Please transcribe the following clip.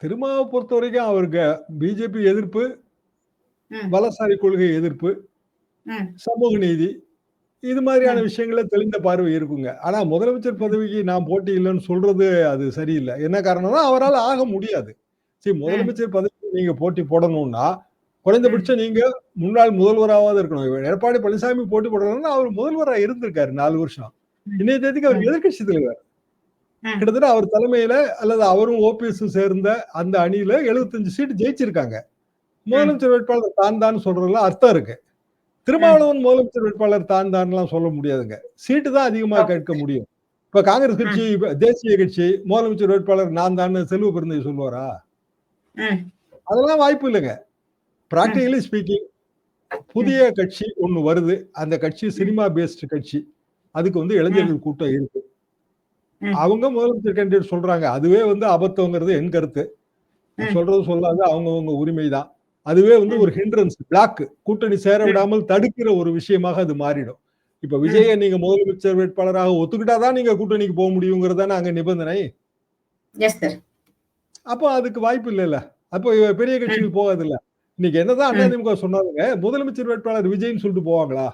திருமாவை பொறுத்த வரைக்கும் அவருக்கு பிஜேபி எதிர்ப்பு, ம், வலசாரி கொள்கை எதிர்ப்பு, ம், சமூக நீதி இது மாதிரியான ம், விஷயங்கள தெளிந்த பார்வை இருக்குங்க. ஆனா முதலமைச்சர் ம், பதவிக்கு நான் போட்டி இல்லன்னு சொல்றது அது சரியில்ல. என்ன காரணம்னா, அவரால ஆக முடியாது. ம், முதலமைச்சர் பதவிக்கு நீங்க போட்டி போடணும்னா, ம், குறைந்தபட்சம் நீங்க முன்னாள் முதல்வராவது இருக்கணும். எடப்பாடி பழனிசாமி போட்டி போடணும்னா, அவர் முதல்வரா இருந்திருக்காரு 4 வருஷம். ம், இன்னைய தேதிக்கு அவர் ம், எதிர்க்கட்சி தலைவர். ம், கிட்டத்தட்ட அவர் தலைமையில அல்லது அவரும் ஓபிஎஸ் சேர்ந்த அந்த அணியில 75 சீட் ஜெயிச்சிருக்காங்க. ம், முதலமைச்சர் வேட்பாளர் தான் சொல்றதுல அர்த்தம் இருக்கு. ம். திருமாவளவன் முதலமைச்சர் வேட்பாளர் தான்லாம் சொல்ல முடியாதுங்க. சீட்டு தான் அதிகமா கேட்க ஓகே. முடியும். இப்ப காங்கிரஸ் கட்சி, ம், தேசிய கட்சி முதலமைச்சர் வேட்பாளர் நான் தான்னு செல்வ பெருந்தகை சொல்லுவாரா? ம், அதெல்லாம் வாய்ப்பு இல்லைங்க. ம், பிராக்டிகலி ஸ்பீக்கிங் புதிய ம், கட்சி ஒண்ணு வருது. அந்த கட்சி ம், சினிமா பேஸ்ட் கட்சி. அதுக்கு வந்து ம், இளைஞர்கள் கூட்டம் இருக்கு. ம், அவங்க முதலமைச்சர் கேண்டிடேட் சொல்றாங்க. அதுவே வந்து அபத்தம்ங்கிறது என் கருத்து. ம், சொல்றது சொல்லாது அவங்கவங்க உரிமைதான். அதுவே வந்து ம், ஒரு ஹிண்ட்ரன்ஸ் பிளாக் கூட்டணி சேர ம், விடாமல் தடுக்கிற ஒரு விஷயமாக அது மாறிடும். இப்ப ம். விஜய நீங்க முதலமைச்சர் வேட்பாளராக ஒத்துக்கிட்டாதான் நீங்க கூட்டணிக்கு போக முடியுங்கிறது தானே அங்க நிபந்தனை. Yes sir. அப்போ அதுக்கு வாய்ப்பு இல்லைல்ல. அப்போ பெரிய ம், கட்சிகள் போகாதுல்ல. இன்னைக்கு என்னதான் ம். அதிமுக சொன்னாலுங்க முதலமைச்சர் வேட்பாளர் விஜய்ன்னு சொல்லிட்டு போவாங்களா?